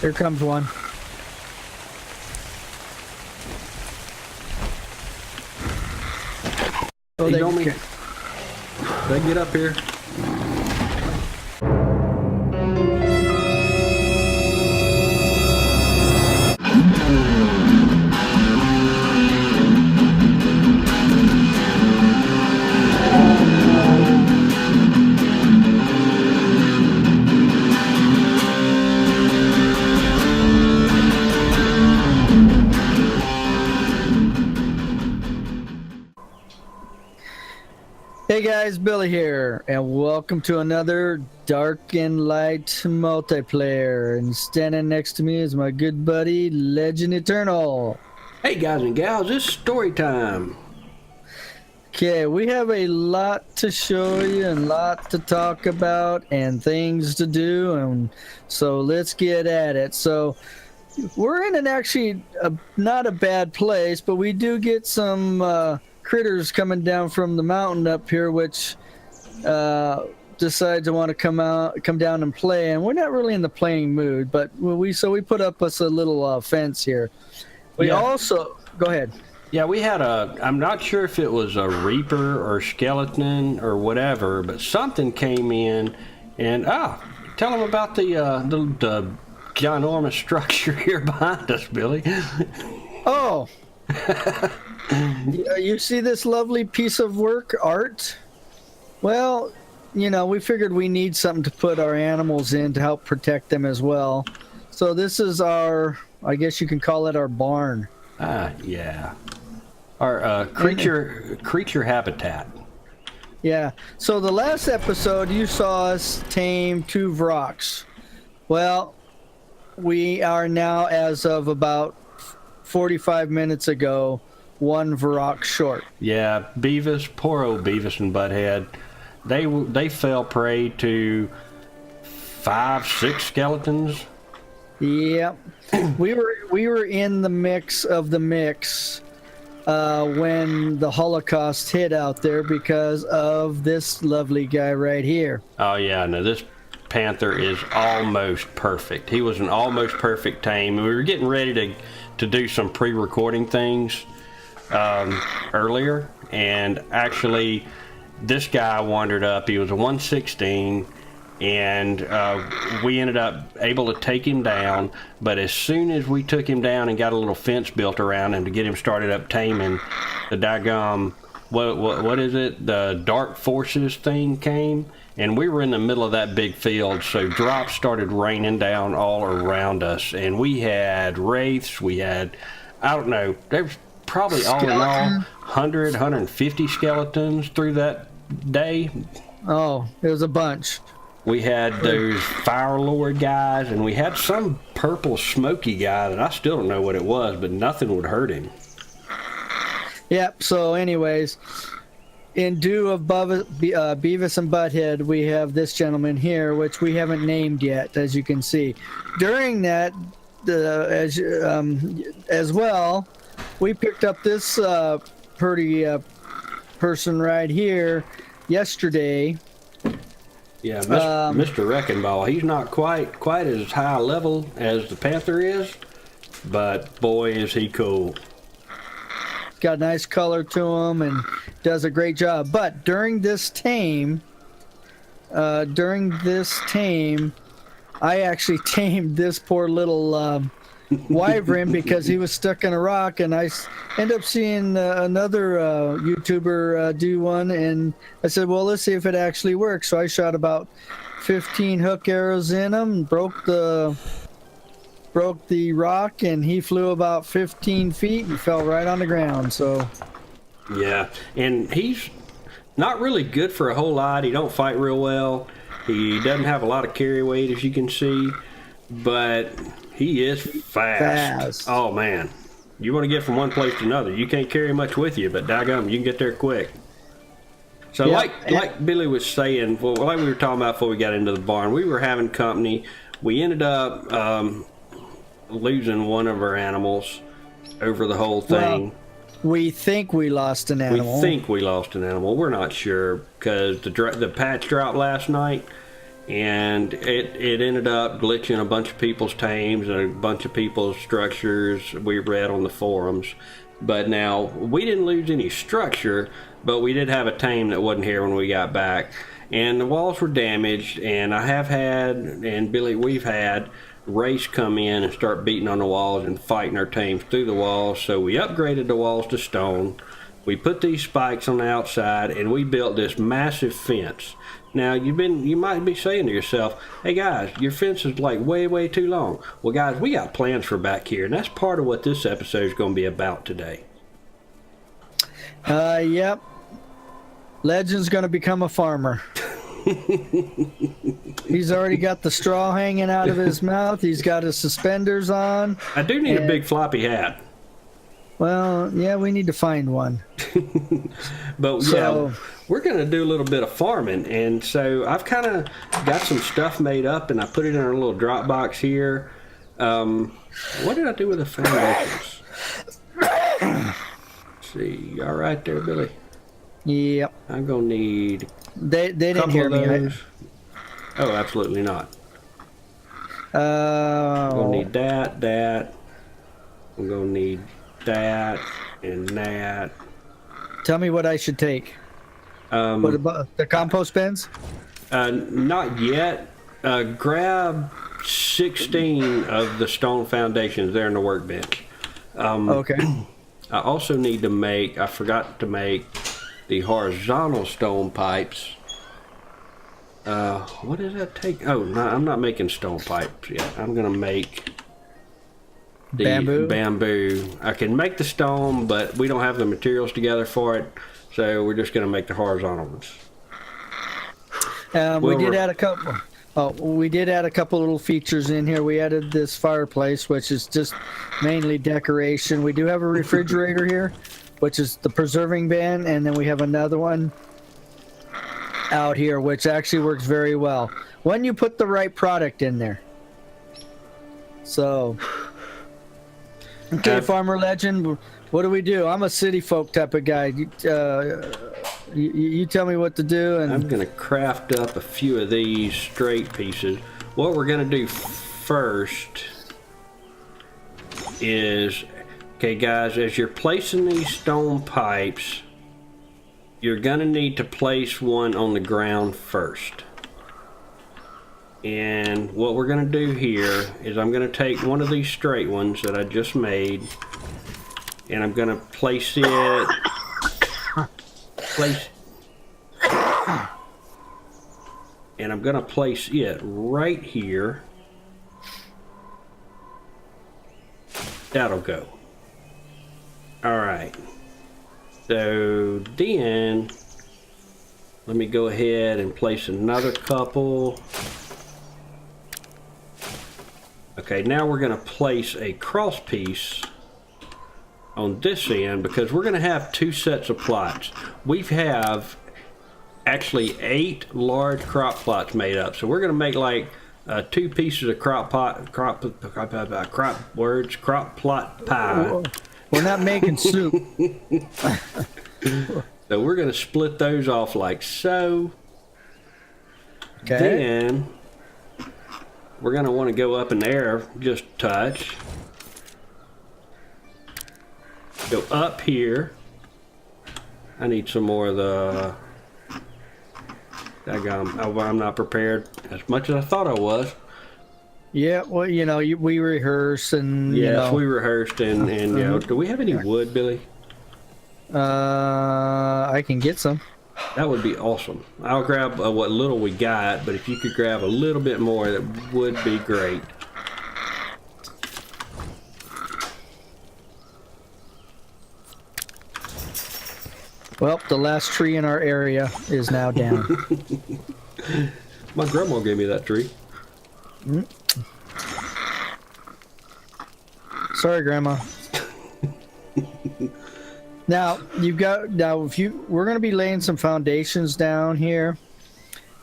Here comes one. Oh, they don't me. They get up here. Hey guys, Billy here, and welcome to another Dark and Light multiplayer. And standing next to me is my good buddy, LegendEternal. Hey guys and gals, it's story time. Okay, we have a lot to show you and a lot to talk about and things to do, and so let's get at it. So we're in an actually not a bad place, but we do get some critters coming down from the mountain up here, which decide to want to come down and play, and we're not really in the playing mood, but we put up us a little fence here. We also go ahead. Yeah, we had I'm not sure if it was a reaper or skeleton or whatever, but something came in, and tell them about the ginormous structure here behind us, Billy. Oh. You see this lovely piece of work, art? Well, you know, we figured we need something to put our animals in to help protect them as well. So this is our, I guess you can call it our barn. Yeah. Our creature habitat. Yeah. So the last episode you saw us tame 2 Vroks. Well, we are now, as of about 45 minutes ago, 1 Vrok short. Yeah, Beavis, poor old Beavis and Butthead. They fell prey to 5-6 skeletons. Yep. we were in the mix of the mix when the Holocaust hit out there because of this lovely guy right here. Oh yeah, no, this panther is almost perfect. He was an almost perfect tame. We were getting ready to do some pre-recording things earlier, and actually this guy wandered up. He was a 116, and we ended up able to take him down, but as soon as we took him down and got a little fence built around him to get him started up taming, the daggum, what is it, the dark forces thing came, and we were in the middle of that big field, so drops started raining down all around us, and we had wraiths, we had, I don't know, there was probably all in all 100, 150 skeletons through that day. Oh, it was a bunch. We had those Fire Lord guys, and we had some purple smoky guy that I still don't know what it was, but nothing would hurt him. Yep, so anyways, in lieu of Beavis and Butthead, we have this gentleman here, which we haven't named yet, as you can see. During that, as well, we picked up this pretty person right here yesterday. Yeah, Mr. Wrecking Ball. He's not quite as high level as the Panther is, but boy is he cool. Got a nice color to him and does a great job. But during this tame, I actually tamed this poor little wyvern because he was stuck in a rock, and I ended up seeing another YouTuber do one, and I said, well, let's see if it actually works. So I shot about 15 hook arrows in him, broke the rock, and he flew about 15 feet and fell right on the ground. So yeah, and he's not really good for a whole lot. He don't fight real well. He doesn't have a lot of carry weight, as you can see, but he is fast. Oh man, you want to get from one place to another. You can't carry much with you, but daggum, you can get there quick. So yep. like Billy was saying, well, like we were talking about before we got into the barn, we were having company. We ended up losing one of our animals over the whole thing. Well, we think we lost an animal. We're not sure because the patch dropped last night, and it ended up glitching a bunch of people's tames and a bunch of people's structures we read on the forums. But now, we didn't lose any structure, but we did have a tame that wasn't here when we got back. And the walls were damaged, and I have had, and Billy, we've had race come in and start beating on the walls and fighting our tames through the walls. So we upgraded the walls to stone. We put these spikes on the outside, and we built this massive fence. Now, you might be saying to yourself, hey guys, your fence is like way too long. Well guys, we got plans for back here, and that's part of what this episode is going to be about today. Yep. Legend's going to become a farmer. He's already got the straw hanging out of his mouth. He's got his suspenders on. I do need a big floppy hat. Well, yeah, we need to find one. But yeah, we're going to do a little bit of farming. And so I've kind of got some stuff made up, and I put it in our little drop box here. What did I do with the foundations? Let's see. All right there, Billy? Yep. I'm going to need They didn't hear me. Oh, absolutely not. I'm going to need that. I'm going to need that and that. Tell me what I should take. What about the compost bins? Not yet. Grab 16 of the stone foundations there in the workbench. Okay. I also need to make, I forgot to make the horizontal stone pipes. What does that take? Oh, no, I'm not making stone pipes yet. I'm going to make the bamboo. I can make the stone, but we don't have the materials together for it, so we're just going to make the horizontal ones. We did add a couple. We did add a couple little features in here. We added this fireplace, which is just mainly decoration. We do have a refrigerator here, which is the preserving bin, and then we have another one out here, which actually works very well when you put the right product in there. So, okay, Farmer Legend, what do we do? I'm a city folk type of guy. You tell me what to do, and I'm going to craft up a few of these straight pieces. What we're going to do first is, okay guys, as you're placing these stone pipes, you're going to need to place one on the ground first. And what we're going to do here is I'm going to take one of these straight ones that I just made, and I'm going to place it and I'm going to place it right here. That'll go. Alright. So then, let me go ahead and place another couple. Okay, now we're going to place a cross piece on this end, because we're going to have two sets of plots. We have actually 8 large crop plots made up, so we're going to make like 2 pieces of crop plot pie. We're not making soup. So we're going to split those off like so. Okay. Then we're going to want to go up in the air just a touch. Go up here. I need some more of the... I'm not prepared as much as I thought I was. Yeah, well, you know, we rehearse and... Yes, you know. we rehearsed and you know, do we have any wood, Billy? I can get some. That would be awesome. I'll grab what little we got, but if you could grab a little bit more, that would be great. Well, the last tree in our area is now down. My grandma gave me that tree. Sorry, Grandma. Now we're going to be laying some foundations down here,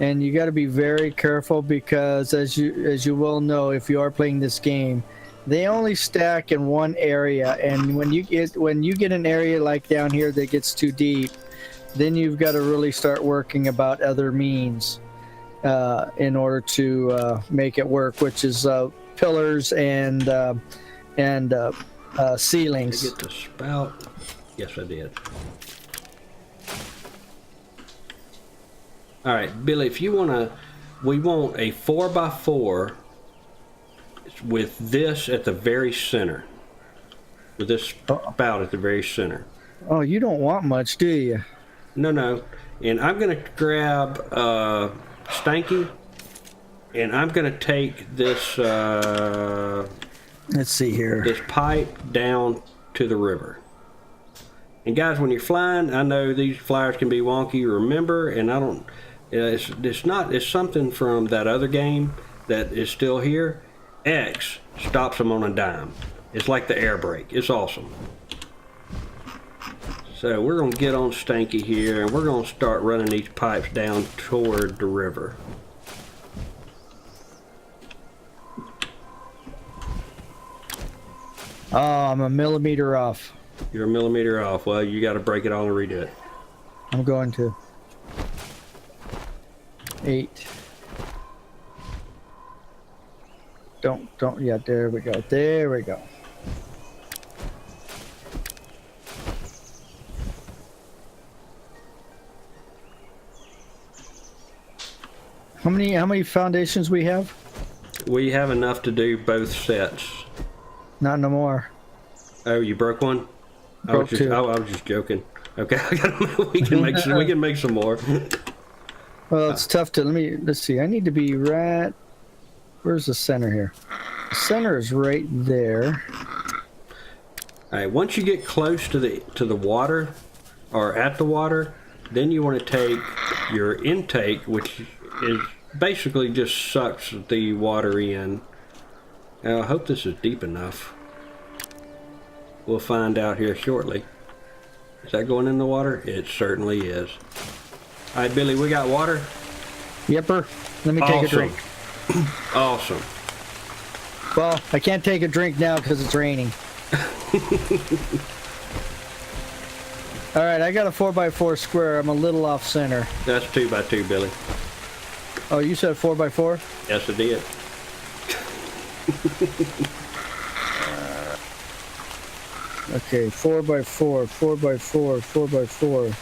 and you got to be very careful, because as you well know, if you are playing this game, they only stack in one area, and when you get an area like down here that gets too deep, then you've got to really start working about other means. in order to make it work, which is pillars and ceilings. Did I get the spout? Yes, I did. All right, Billy, if you we want a 4x4 with this at the very center. With this spout at the very center. Oh, you don't want much, do you? No. And I'm going to grab Stanky, and I'm going to take this, let's see here, this pipe down to the river. And guys, when you're flying, I know these flyers can be wonky, remember, and I don't, it's something from that other game that is still here. X stops them on a dime. It's like the air brake. It's awesome. So we're going to get on Stanky here, and we're going to start running these pipes down toward the river. Oh, I'm a millimeter off. You're a millimeter off. Well, you got to break it all and redo it. I'm going to. 8. Don't, yeah, there we go. There we go. How many foundations we have? We have enough to do both sets. Not no more. Oh, you broke one? Broke two. I was just joking. Okay, we can make some more. Well, it's tough to let's see. I need to be right. Where's the center here? The center is right there. All right, once you get close to the water or at the water, then you want to take your intake, which is basically just sucks the water in. Now, I hope this is deep enough. We'll find out here shortly. Is that going in the water? It certainly is. All right, Billy, we got water? Yepper. Let me take a drink. Awesome. Well, I can't take a drink now because it's raining. All right, I got a 4x4 square. I'm a little off center. That's 2x2, Billy. Oh, you said 4x4? Yes, I did. Okay, 4x4, 4x4, 4x4.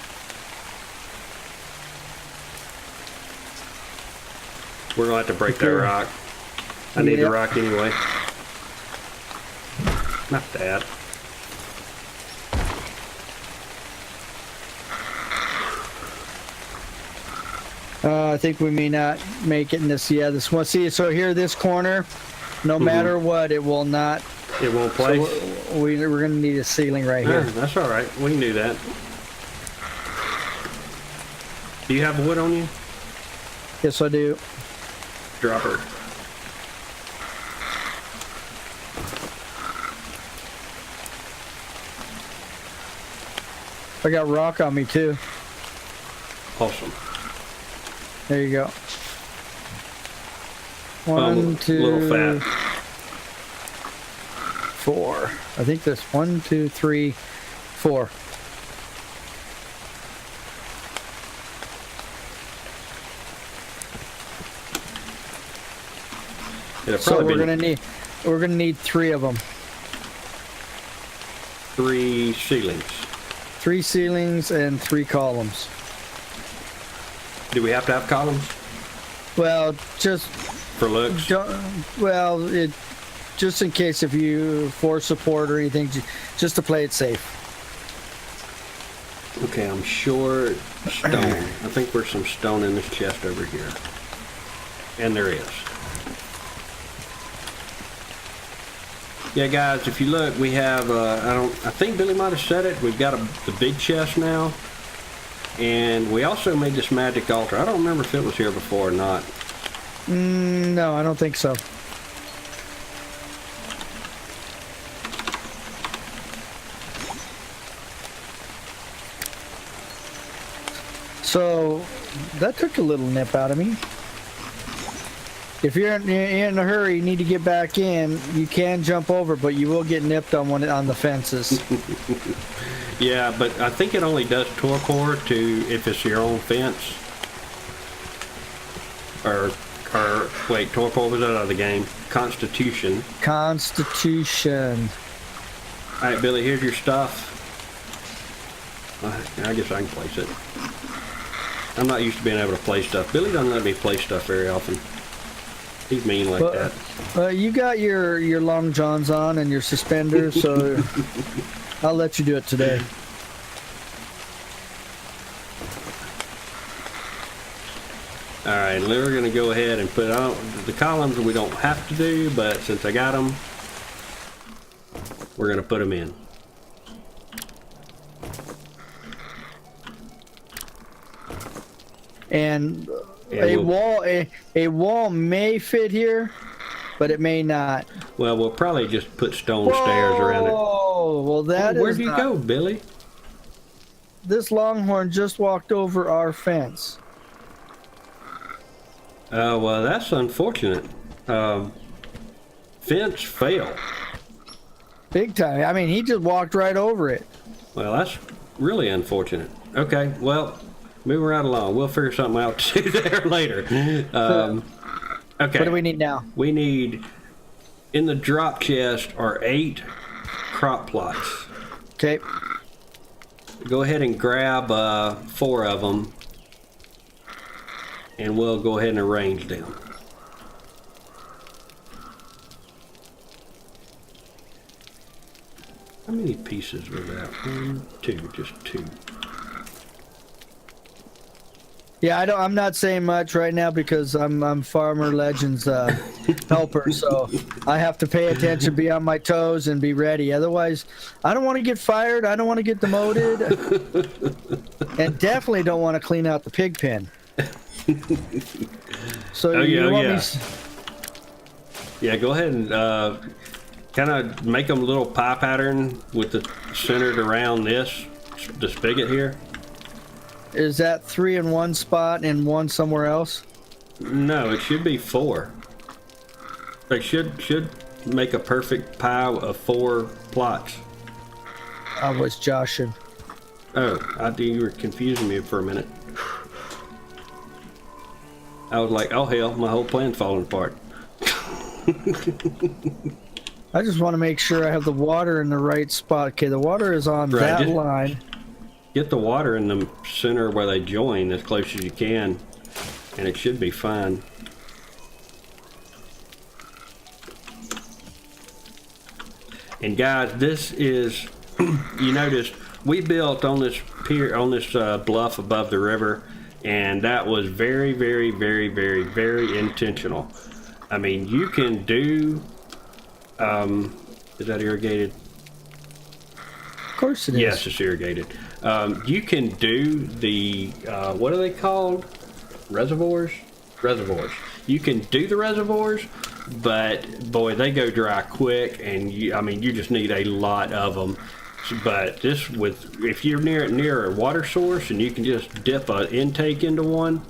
We're gonna have to break that rock. I need the rock anyway. Not that. I think we may not make it in this. Yeah, this one. See, so here, this corner, no matter what, it will not. It won't place. So we're going to need a ceiling right here. That's all right. We can do that. Do you have wood on you? Yes, I do. Drop her. I got rock on me too. Awesome. There you go. One, two, little fat. 4. I think there's 1, 2, 3, 4. So we're gonna need 3 of them. 3 ceilings. 3 ceilings and 3 columns. Do we have to have columns? Well, just for looks. Just in case if you for support or anything, just to play it safe. Okay, I'm short stone. I think there's some stone in this chest over here, and there is. Yeah, guys, if you look, we have, I think Billy might have said it, we've got the big chest now, and we also made this magic altar. I don't remember if it was here before or not. No, I don't think so. So, that took a little nip out of me. If you're in a hurry, you need to get back in, you can jump over, but you will get nipped on the fences. Yeah, but I think it only does torpor to if it's your own fence. or wait, torpor was out of the game. Constitution. Constitution. All right, Billy, here's your stuff. I guess I can place it. I'm not used to being able to play stuff. Billy doesn't let me play stuff very often. He's mean like that. You got your long johns on and your suspenders, so I'll let you do it today. All right, we're going to go ahead and put on the columns. We don't have to do, but since I got them, we're going to put them in. And a wall may fit here, but it may not. Well, we'll probably just put stone stairs around it. Oh, well, where'd you go, Billy? This longhorn just walked over our fence. Well, that's unfortunate. Fence fail. Big time. I mean, he just walked right over it. Well, that's really unfortunate. Okay, well, moving right along. We'll figure something out to do there later. Okay. What do we need now? We need, in the drop chest, are 8 crop plots. Okay. Go ahead and grab 4 of them. And we'll go ahead and arrange them. How many pieces were that? 1, 2, just 2. Yeah, I'm not saying much right now because I'm Farmer Legends helper, so I have to pay attention, be on my toes, and be ready. Otherwise, I don't want to get fired. I don't want to get demoted, and definitely don't want to clean out the pig pen. So yeah, go ahead and kind of make them a little pie pattern with the centered around the spigot here. Is that 3 in one spot and 1 somewhere else? No, it should be 4. They should make a perfect pie of 4 plots. I was joshing. Oh, I think you were confusing me for a minute. I was like, oh hell, my whole plan's falling apart. I just want to make sure I have the water in the right spot. Okay, the water is on that line. Get the water in the center where they join as close as you can, and it should be fine. And guys, this is, you noticed, we built on this pier, on this bluff above the river, and that was very, very, very, very, very intentional. I mean, you can do, is that irrigated? Of course it is. Yes, it's irrigated. You can do the, what are they called? Reservoirs? Reservoirs. You can do the reservoirs, but boy, they go dry quick, and you just need a lot of them. But this, if you're near a water source and you can just dip an intake into one,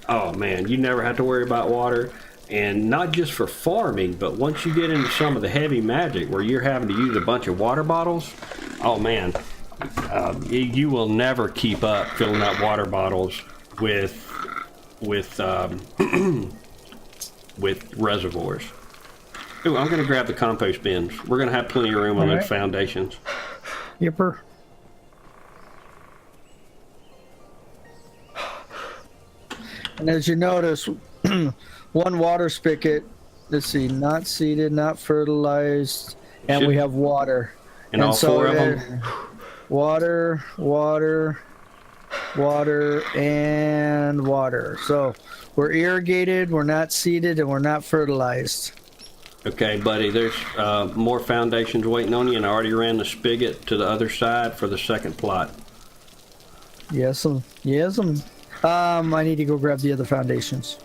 oh man, you never have to worry about water. And not just for farming, but once you get into some of the heavy magic where you're having to use a bunch of water bottles, oh man, you will never keep up filling up water bottles with reservoirs. Ooh, I'm gonna grab the compost bins. We're gonna have plenty of room on those foundations. Yipper. And as you notice, one water spigot, let's see, not seeded, not fertilized, and we have water. And all so 4 of them? Water, water, water, and water. So we're irrigated, we're not seeded, and we're not fertilized. Okay, buddy, there's more foundations waiting on you, and I already ran the spigot to the other side for the second plot. Yes'm, yes'm. I need to go grab the other foundations.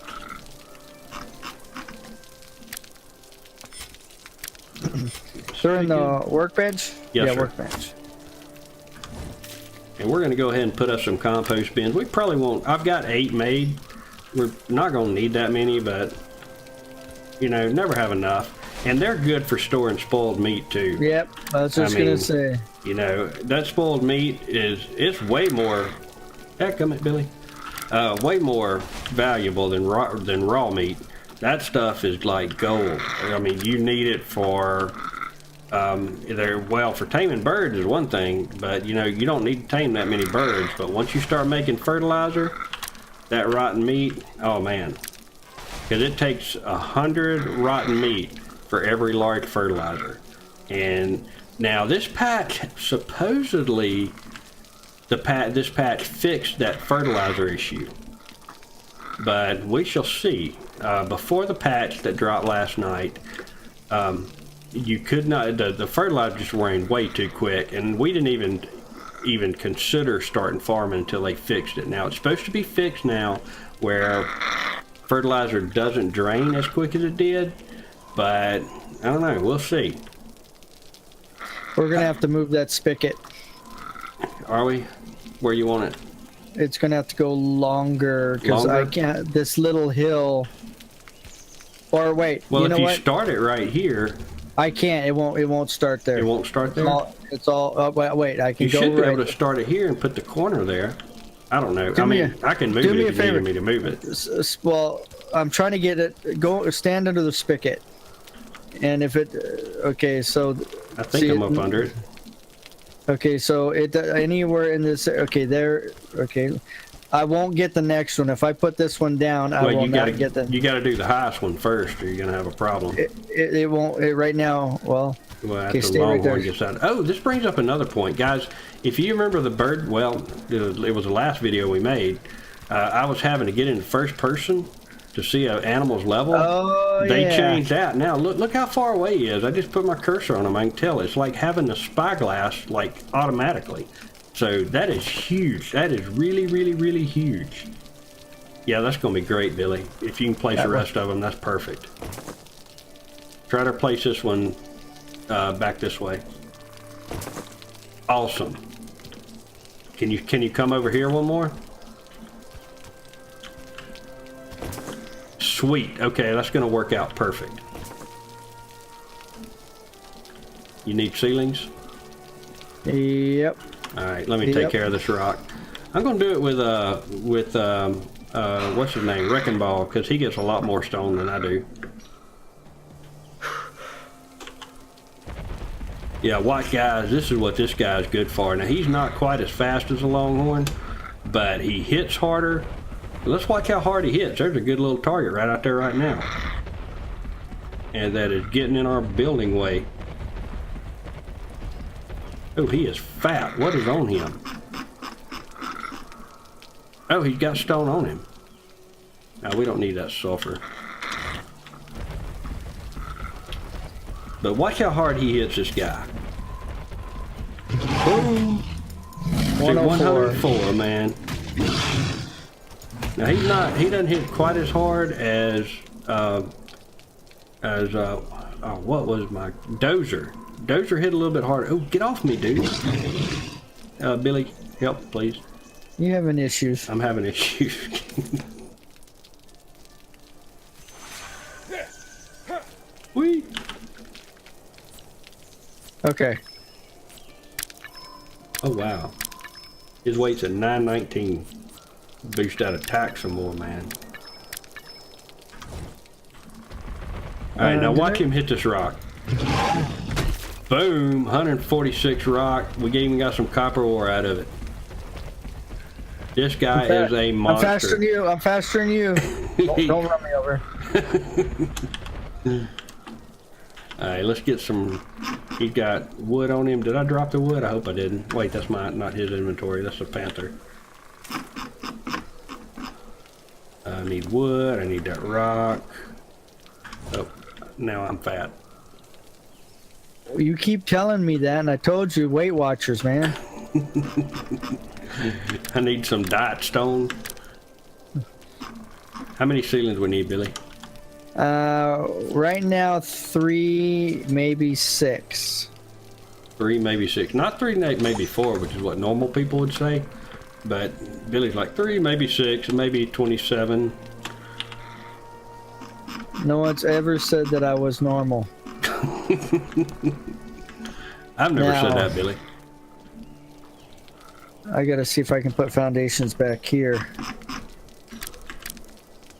They're in the workbench? Yes, sir. Workbench. And we're going to go ahead and put up some compost bins. We probably won't. I've got 8 made. We're not going to need that many, but never have enough. And they're good for storing spoiled meat too. Yep, I was just gonna say. That spoiled meat it's way more. Heck, come it, Billy. way more valuable than raw meat. That stuff is like gold. I mean, you need it for for taming birds is one thing, but you know, you don't need to tame that many birds. But once you start making fertilizer, that rotten meat, oh man, because it takes 100 rotten meat for every large fertilizer. And now this patch, supposedly this patch fixed that fertilizer issue, but we shall see. Before the patch that dropped last night, you could not, the fertilizer just ran way too quick, and we didn't even consider starting farming until they fixed it. Now it's supposed to be fixed now where fertilizer doesn't drain as quick as it did, but I don't know, we'll see. We're gonna have to move that spigot. Are we? Where you want it? It's gonna have to go longer because I can't. This little hill. Or wait. Well, you know if you what? start it right here, I can't. It won't start there. it won't start there. It's all. Wait. I can You go should be right. able to start it here and put the corner there. I don't know. I can move do it me a if you favor. need me to move it. Well, I'm trying to get it. Stand under the spigot, and if it. Okay, so. I think I'm up under it. Okay, so it anywhere in this. Okay, there. Okay, I won't get the next one if I put this one down. I will not get the. You got to do the highest one first, or you're gonna have a problem. It won't. Right now. Well. Okay, After stay the right there. gets out. Oh, this brings up another point, guys. If you remember the bird, well, it was the last video we made. I was having to get into first person to see an animal's level. Oh, they yeah. changed that. Now look how far away he is. I just put my cursor on him. I can tell. It's like having the spyglass like automatically. So that is huge. That is really, really, really huge. Yeah, that's gonna be great, Billy. If you can place the rest of them, that's perfect. Try to place this one back this way. Awesome. Can you come over here one more? Sweet. Okay, that's gonna work out perfect. You need ceilings? Yep. All right, let me take care of this rock. I'm gonna do it with what's his name, Wrecking Ball, because he gets a lot more stone than I do. Yeah, watch, guys. This is what this guy's good for. Now he's not quite as fast as a Longhorn, but he hits harder. Let's watch how hard he hits. There's a good little target right out there right now, and that is getting in our building way. Oh, he is fat. What is on him? Oh, he's got stone on him. Now, we don't need that sulfur. But watch how hard he hits this guy. Boom! 104, man. Now, he doesn't hit quite as hard as what was my Dozer. Dozer hit a little bit harder. Oh, get off me, dude. Billy, help, please. You having issues? I'm having issues. Whee! Okay. Oh, wow. His weight's at 919. Boost that attack some more, man. Alright, now watch him hit this rock. Boom! 146 rock. We even got some copper ore out of it. This guy is a monster. I'm faster than you. I'm faster than you. Don't run me over. Alright, let's get some. He's got wood on him. Did I drop the wood? I hope I didn't. Wait, that's not his inventory. That's a panther. I need wood. I need that rock. Oh, now I'm fat. You keep telling me that, and I told you, Weight Watchers, man. I need some diet stone. How many ceilings we need, Billy? Right now, 3, maybe 6. 3, maybe 6. Not 3, maybe 4, which is what normal people would say. But Billy's like 3, maybe 6, maybe 27. No one's ever said that I was normal. I've never said that, Billy. I gotta see if I can put foundations back here.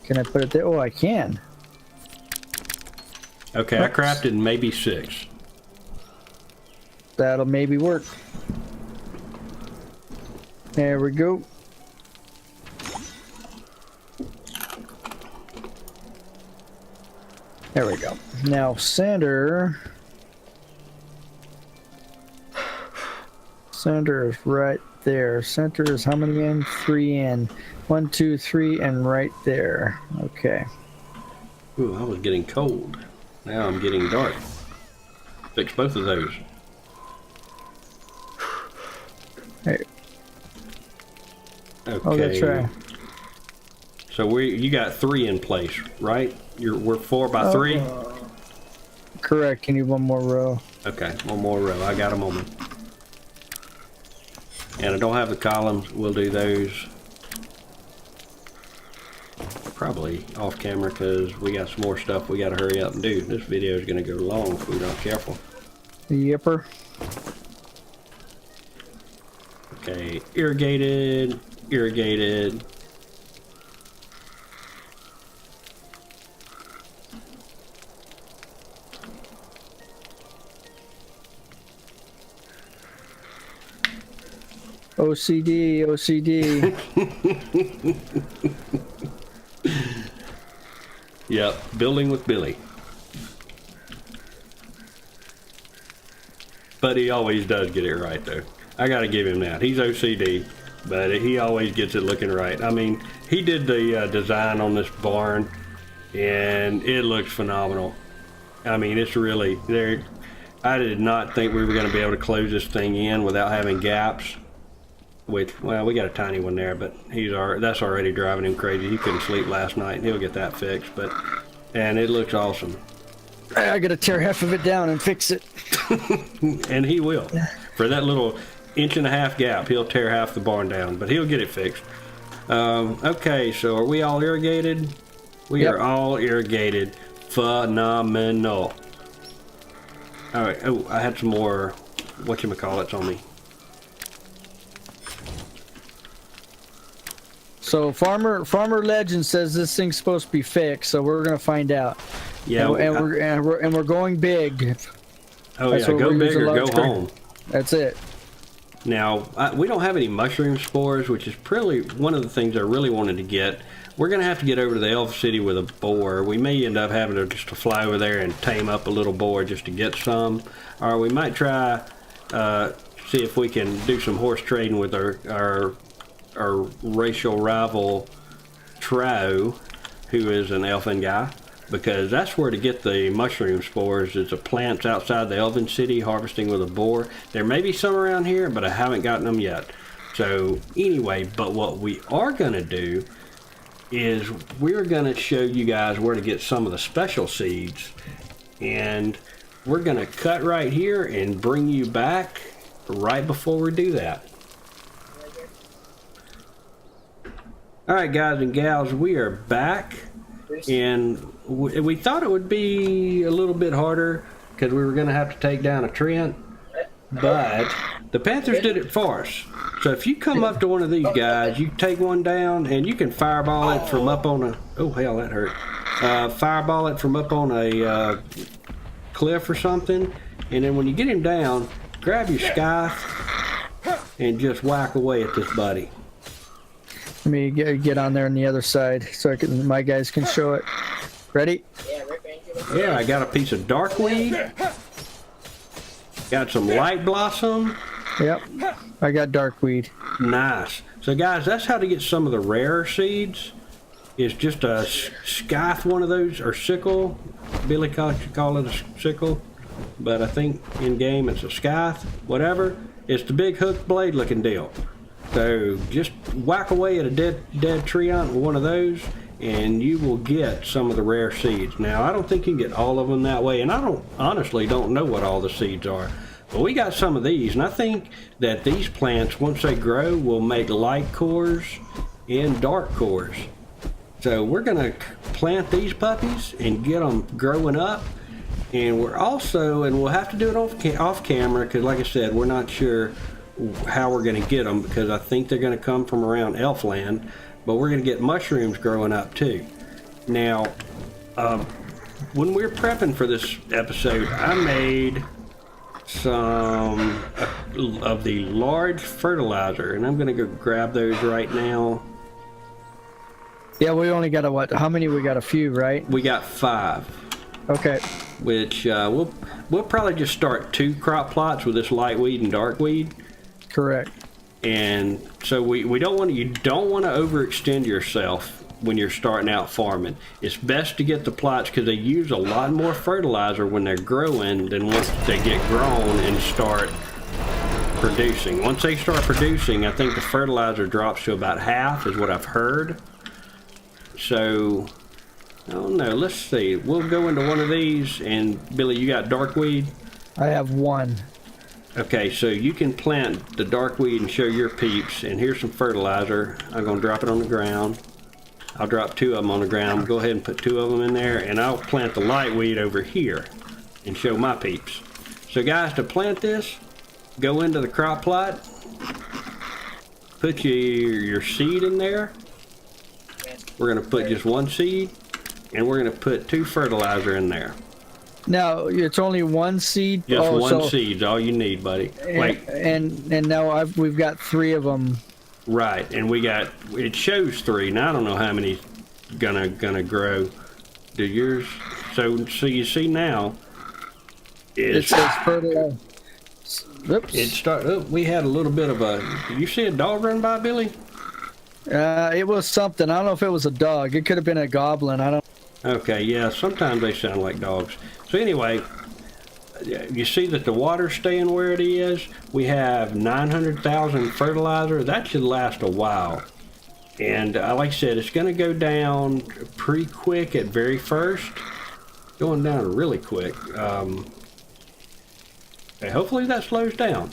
Can I put it there? Oh, I can. Okay, I crafted maybe 6. That'll maybe work. There we go. There we go. Now center is right there. Center is how many in? 3 in. 1, 2, 3, and right there. Okay. Ooh, I was getting cold. Now I'm getting dark. Fix both of those. Hey. Okay. Oh, that's right. So you got 3 in place, right? We're 4 by 3. Correct. You need one more row. Okay, one more row. I got them on me. And I don't have the columns. We'll do those probably off camera because we got some more stuff we got to hurry up and do. This video is going to go long if we're not careful. Yipper. Okay, irrigated, irrigated. OCD, OCD. Yep, building with Billy. But he always does get it right, though. I gotta give him that. He's OCD, but he always gets it looking right. I mean, he did the design on this barn, and it looks phenomenal. I mean, it's really there. I did not think we were going to be able to close this thing in without having gaps. Which, well, we got a tiny one there, but that's already driving him crazy. He couldn't sleep last night, and he'll get that fixed. And it looks awesome. I gotta tear half of it down and fix it. And he will. For that little 1.5-inch gap, he'll tear half the barn down, but he'll get it fixed. Okay, so are we all irrigated? We are all irrigated. Phenomenal. All right. Oh, I had some more whatchamacallits on me. So Farmer Legend says this thing's supposed to be fixed, so we're gonna find out. Yeah, and we're going big. Oh yeah, go big or go home. That's it. Now we don't have any mushroom spores, which is probably one of the things I really wanted to get. We're gonna have to get over to the Elf City with a boar. We may end up having to just fly over there and tame up a little boar just to get some, or we might try see if we can do some horse trading with our racial rival Trow, who is an elfin guy, because that's where to get the mushroom spores is the plants outside the Elven City harvesting with a boar. There may be some around here, but I haven't gotten them yet. So anyway, but what we are going to do is we're going to show you guys where to get some of the special seeds, and we're going to cut right here and bring you back right before we do that. Alright guys and gals, we are back, and we thought it would be a little bit harder because we were going to have to take down a Trent, but the Panthers did it for us. So if you come up to one of these guys, you take one down and you can fireball it from up on a, oh hell that hurt, fireball it from up on a cliff or something, and then when you get him down, grab your scythe and just whack away at this buddy. Let me get on there on the other side so my guys can show it. Ready? Yeah, I got a piece of darkweed. Got some light blossom. Yep, I got darkweed. Nice. So guys, that's how to get some of the rarer seeds. Is just a scythe, one of those, or sickle. Billy call it a sickle, but I think in game it's a scythe. Whatever. It's the big hook blade looking deal. So just whack away at a dead tree with one of those, and you will get some of the rare seeds. Now, I don't think you can get all of them that way, and I honestly don't know what all the seeds are. But we got some of these, and I think that these plants, once they grow, will make light cores and dark cores. So we're going to plant these puppies and get them growing up. And we're also, and we'll have to do it off camera, because like I said, we're not sure how we're going to get them, because I think they're going to come from around Elfland, but we're going to get mushrooms growing up too. Now, when we were prepping for this episode, I made some of the large fertilizer, and I'm going to go grab those right now. Yeah, we only got what? How many? We got a few, right? We got 5. Okay. Which we'll probably just start 2 crop plots with this light weed and dark weed. Correct. And so you don't want to overextend yourself when you're starting out farming. It's best to get the plots because they use a lot more fertilizer when they're growing than once they get grown and start producing. Once they start producing, I think the fertilizer drops to about half is what I've heard. So, I don't know. Let's see. We'll go into one of these, and Billy, you got dark weed? I have 1. Okay, so you can plant the dark weed and show your peeps, and here's some fertilizer. I'm going to drop it on the ground. I'll drop 2 of them on the ground. Go ahead and put 2 of them in there, and I'll plant the light weed over here and show my peeps. So guys, to plant this, go into the crop plot, put your seed in there. We're going to put just 1 seed, and we're going to put 2 fertilizer in there. Now, it's only 1 seed? Just one seed's all you need, buddy. Wait. And now we've got 3 of them. Right, and it shows 3. Now I don't know how many gonna grow. Do yours? So you see now. It says fertilizer. Oops. We had a little bit of a. Did you see a dog run by, Billy? It was something. I don't know if it was a dog. It could have been a goblin. I don't. Okay, yeah. Sometimes they sound like dogs. So anyway. You see that the water's staying where it is. We have 900,000 fertilizer. That should last a while. And like I said, it's going to go down pretty quick at very first. Going down really quick. Hopefully that slows down.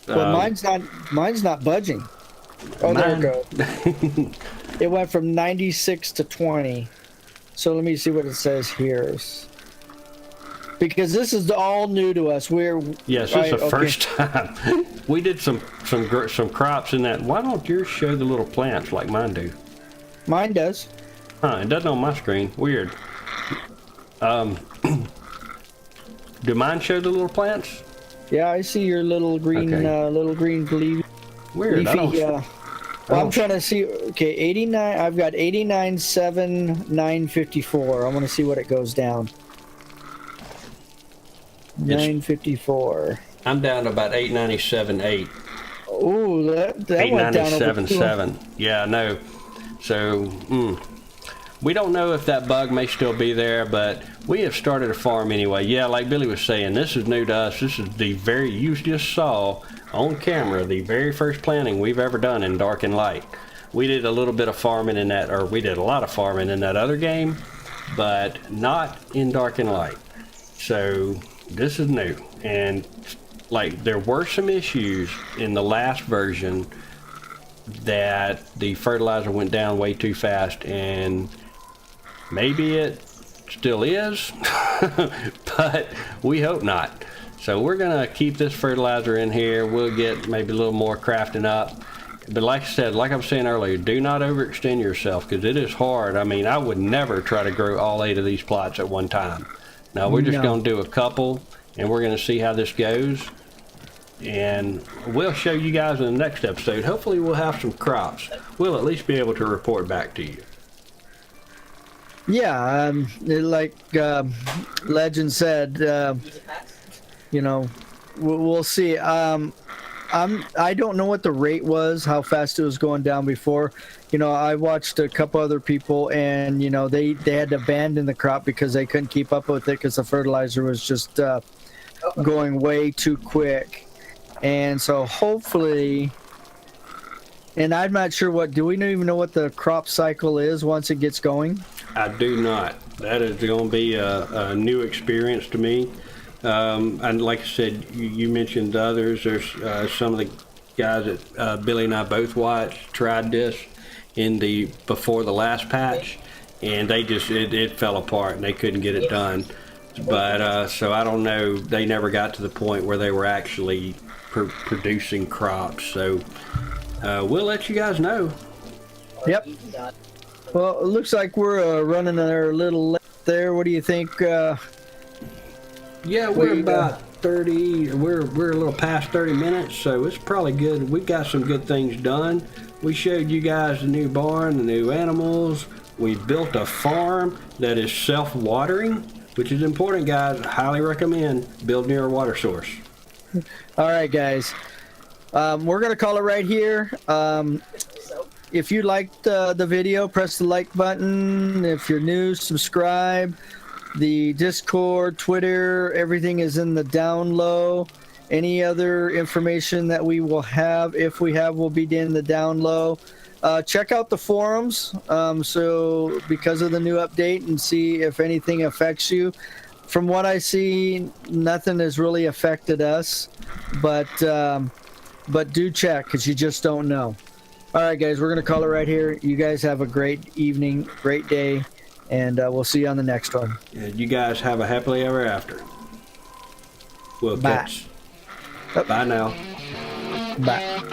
Well, mine's not budging. Oh, there it goes. It went from 96 to 20. So let me see what it says here. Because this is all new to us. Yes, this is the first time. We did some crops in that. Why don't yours show the little plants like mine do? Mine does. It doesn't on my screen. Weird. Do mine show the little plants? Yeah, I see your little green, leafy. Weird. Well, I'm trying to see. Okay, 89. I've got 89.7.954. I want to see what it goes down. 954. I'm down to about 897.8. Oh, that went down over 897.7. Yeah, no. So, we don't know if that bug may still be there, but we have started a farm anyway. Yeah, like Billy was saying, this is new to us. This is you just saw on camera the very first planting we've ever done in dark and light. We did a little bit of farming in that, or we did a lot of farming in that other game, but not in dark and light. So this is new, and like there were some issues in the last version that the fertilizer went down way too fast, and maybe it still is, but we hope not. So we're gonna keep this fertilizer in here. We'll get maybe a little more crafting up, but like I said, like I was saying earlier, do not overextend yourself because it is hard. I mean, I would never try to grow all 8 of these plots at one time. Now we're just going to do a couple, and we're going to see how this goes, and we'll show you guys in the next episode. Hopefully we'll have some crops. We'll at least be able to report back to you. Yeah, like Legend said, we'll see. I don't know what the rate was, how fast it was going down before. I watched a couple other people, and they had to abandon the crop because they couldn't keep up with it because the fertilizer was just going way too quick. And so hopefully, and I'm not sure do we even know what the crop cycle is once it gets going? I do not. That is going to be a new experience to me. And like I said, you mentioned others. There's some of the guys that Billy and I both watched tried this before the last patch, and they just it fell apart and they couldn't get it done. But so I don't know. They never got to the point where they were actually producing crops. So we'll let you guys know. Yep. Well, it looks like we're running our little late there. What do you think? Yeah, we're about 30. We're a little past 30 minutes, so it's probably good. We got some good things done. We showed you guys the new barn, the new animals. We built a farm that is self-watering, which is important, guys. I highly recommend build near a water source. All right, guys. We're gonna call it right here. If you liked the video, press the like button. If you're new, subscribe. The Discord, Twitter, everything is in the down low. Any other information that we will have, if we have, will be in the down low. Check out the forums, so because of the new update, and see if anything affects you. From what I see, nothing has really affected us, but do check, because you just don't know. All right, guys, we're going to call it right here. You guys have a great evening, great day, and we'll see you on the next one. And you guys have a happily ever after. We'll Bye. catch. Bye now. Bye.